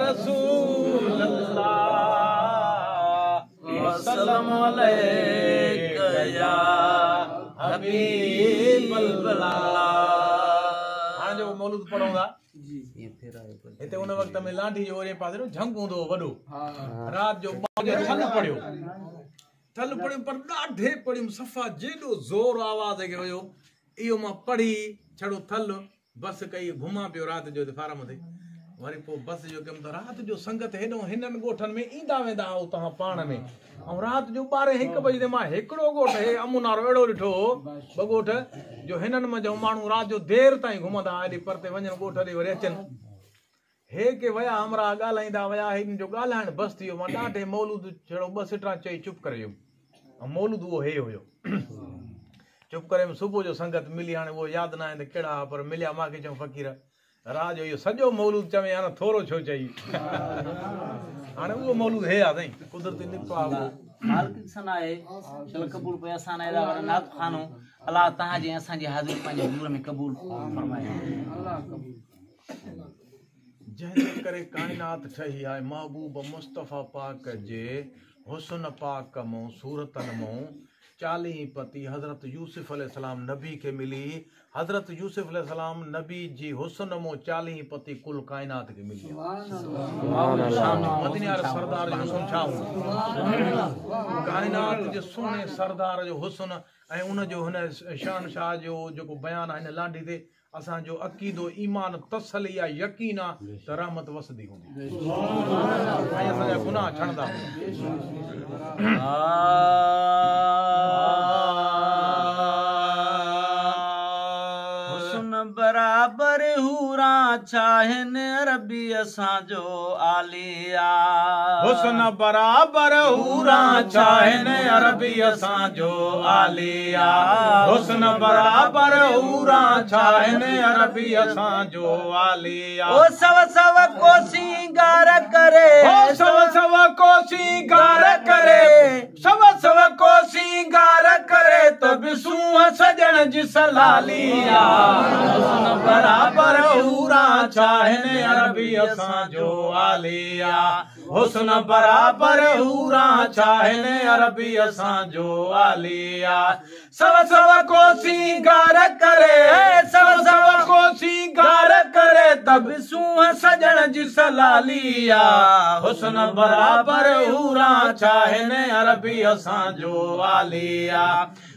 रसूल अल्लाह सल्लम अलैका या हबीब अल्लाह। हाणे जो मौलूद पढ़ूंगा हिते उन वक्त में लाठी जो ओरे पासे झंग हूंदो वॾो, रात जो थल पढ़ियो पर ॾाढे पढ़ियुमि सफ़ा जेॾो ज़ोर आवाज़ के हुयो इहो मां पढ़ी छड़ो थल बस कई घुमा पियो रात जो फार्म ते वरी पोइ बस जो कम त रात जो संगत हेॾो हिननि ॻोठनि में ईंदा वेंदा उतां पाण में ऐं रात जो 12-1 बजे मां हिकिड़ो ॻोठ हे अमुनारो अहिड़ो ॾिठो ॿ ॻोठ जो हिननि में जो माण्हू रात जो देर ताईं घुमंदा हेॾी परते वञनि ॻोठ ॾे वरी अचनि हे के वया हमरा ॻाल्हाईंदा वया हिन जो ॻाल्हाइण बसि थी वियो मां ॾाढे मौलूद छड़ो 2 सिटरा चई चुप करे वियुमि ऐं मौलूद उहो हे हुयो चुप करे सुबुह जो संगत मिली हाणे उहो यादि न आहे त कहिड़ा पर मिलिया मूंखे चऊं फ़क़ीर रात जो इहो सॼो मौलूद चवे हाणे थोरो छो चई हाणे उहो मौलूद हे आहे साईं कुदरती निकितो आहे मालिक सनाए चल कबूल पे असां एदा नात खानो अल्लाह तहां जे असां जी हाज़िर पंहिंजे हुजूर में कबूल फरमाए। अल्लाह कबूल जंहिंजे करे काइनात ठही आहे महबूब मुस्तफ़ा पाक जे हुस्न पाक मों सूरतन मों 40 पति हज़रत यूसुफ अलैहिस्सलाम नबी के मिली हज़रत यूसुफ अलैहिस्सलाम नबी जी हुस्न मों 40 पति कुल काइनात के मिली मदीने वारे सरदार जो हुस्न छा काइनात जे सोने सरदार जो हुस्न ऐं उन जो हुन शान शाह जो जेको बयान आहे हिन लांडी ते असांजो अक़ीदो ईमान तसली आहे यकीन आहे त रहमत वसदी हूंदी ऐं असांजा गुनाह छणंदा हुस्न बराबर हूरा चाहन रबी असांजो आलिया हुस्न बराबर हूरा चाहन अरबी असांजो आलिया हुस्न बराबर हूरा चाहन अरबी असांजो आलिया ओ सव को सिंगार करे सव को सिंगार करे सव को सिंगार करे तो बिसूं सजण जी सलालिया हुस्न बराबर हूरा चाहन अरबी असांजो आलिया हुस्न बराबर हूरा चाहन अरबी असांजो आलिया सव को सिंगार करे सव को सिंगार करे तब सूह सजण जी सलालिया हुस्न बराबर हूरा चाहन अरबी असांजो आलिया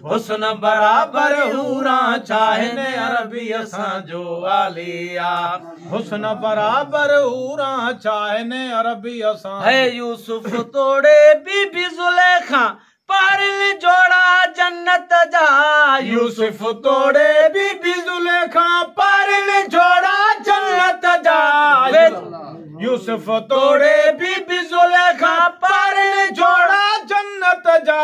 हुस्न बराबर हूरा चाहन अरबी असांजो आलिया हुस्न बराबर हूरा चाहन अरबी असां है यूसुफ तोड़े बीबी जुलेखा पारिल जोड़ा जन्नत जा यूसुफ तोड़े बीबी जुलेखा पारिल जोड़ा जन्नत जा यूसुफ तोड़े बीबी जुलेखा पारिल जोड़ा जन्नत जा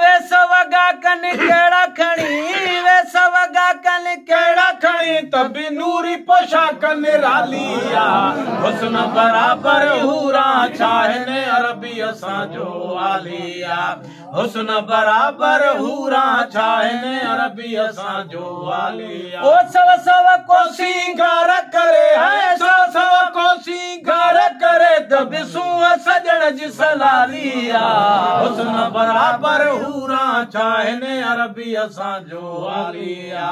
वे सवगा कन केड़ा खणी वे सवगा कन केड़ा खणी तभी नूरी पोशाक निरालिया हुस्न बराबर हूरा चाहन अरबी असांजो आलिया हुस्न बराबर हूरा चाहन अरबी असांजो आलिया ओ सव को सिंगार करे है सव को सिंगार करे तब सूह सजण जी सलालिया हुस्न बराबर हूरा चाहन अरबी असांजो आलिया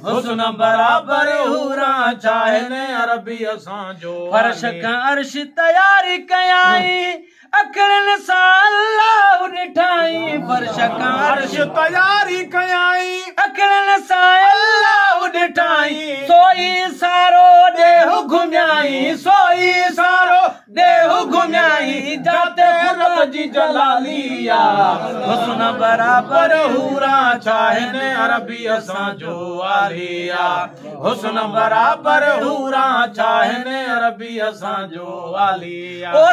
हुस्न बराबर हूरा चाहन अरबी असांजो फर्श का अर्श तैयारी कयाई अखरन सां अल्लाह ॾिठाई फर्श का अर्श तैयारी कयाई अखरन सां अल्लाह ॾिठाई सोई सारो ॾेहु घुमाई सोई सारो ॾेहु घुमाई जाते रब जी जलालिया हुस्न बराबर हूरा चाहन अरबी असांजो आलिया हुस्न बराबर हूरा चाहन अरबी असांजो आलिया ओ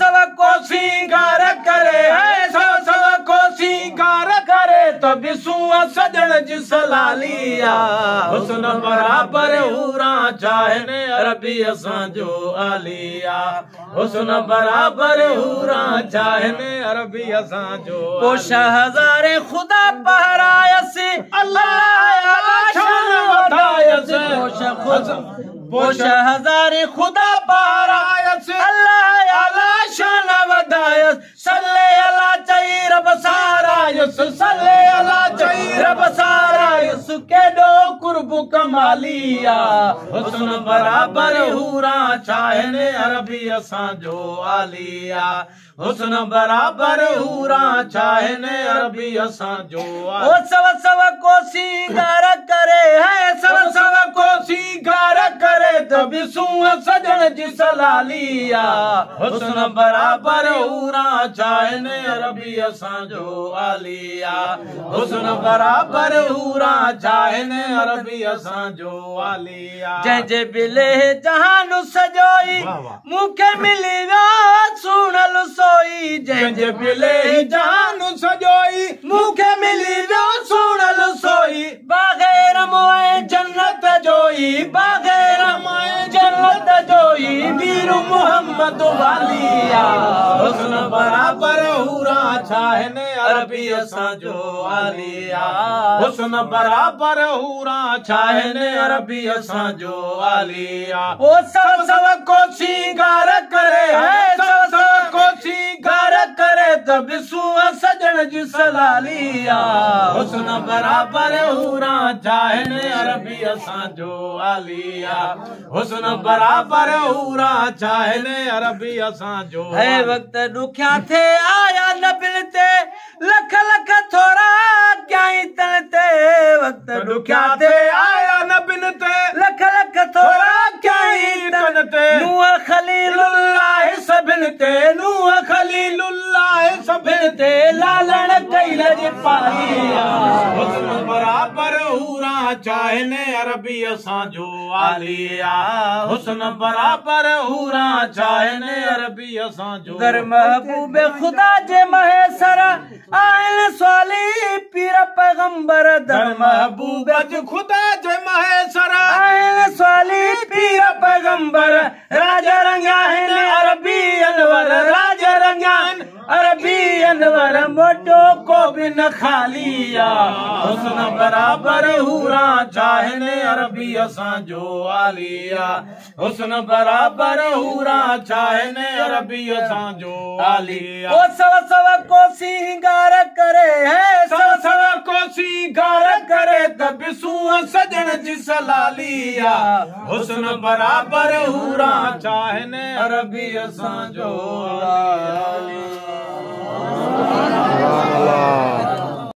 सव को सिंगार करे है सव को सिंगार करे तो बिसूं सजण जी सलालिया हुस्न बराबर हूरा चाहन अरबी असांजो आलिया हुस्न बराबर हूरा चाहन अरबी असांजो पोश हज़ारे खुदा पहरायसि अल्लाह शान वधायसि पोश हज़ारे खुदा पहरायसि अल्लाह आलिया हुस्न बराबर हूरा चाहने अरबी असां जो आलिया हुस्न बराबर हूरा चाहने अरबी असां जो ओ सव को सिंगार करे है सव को सिंगार करे तबिसू सजन जी सलालिया हुस्न बराबर हूरा चाहने अरबी असां जो आलिया हुस्न बराबर हूरा चाहने अरबी असां जो आलिया जंहिंजे बिले जहान सजोई मूंखे मिली वियो सुणल सोई जंहिंजे बिले जहान सजोई मूंखे मिली वियो सुणल सोई बग़ैर मोए जन्नत जोई बग़ैर मोए जन्नत जोई वीर मोहम्मद वालिया हुस्न बराबर हूरा चाहने अरबी असां जो आलिया हुस्न बराबर हूरा चाहने अरबी असां जो आलिया ओ सब को सिंगार करे है सब को सिंगार करे तबिसू सजन जी सलालिया हुस्न बराबर हूरा चाहने अरबी असां जो आलिया हुस्न बराबर हूरा चाहने अरबी असां जो है वक्त दुखिया थे आया न बिलते लख लख थोड़ा क्या तलते वक्त दुखिया थे आया न बिनते लख लख थोड़ा क्या तनते नूह खलीलुल्लाह सबिनते नूह खलीलुल्लाह सबिनते लालण कैल जे पालिया हुस्न बराबर हूरा चाहने अरबी असां जो आलिया हुस्न बराबर हूरा चाहने अरबी असां जो दर महबूब खुदा जे महेसर आयल स्वाली पीर पैगंबर दर महबूब खुदा जे महेसर आयल स्वाली पीर पैगंबर राजा रंगाहिन अरबी अनवर राजा रंगाहिन अरबी अनवर मोटो को भी न खालिया हुस्न बराबर हूरा चाहने अरबी असां जो आलिया हुस्न बराबर हूरा चाहने अरबी असां जो आलिया ओ सव को सिंगार करे है सव को सिंगार करे तबिसू सजन जी सलालिया हुस्न बराबर हूरा चाहने अरबी असां जो आलिया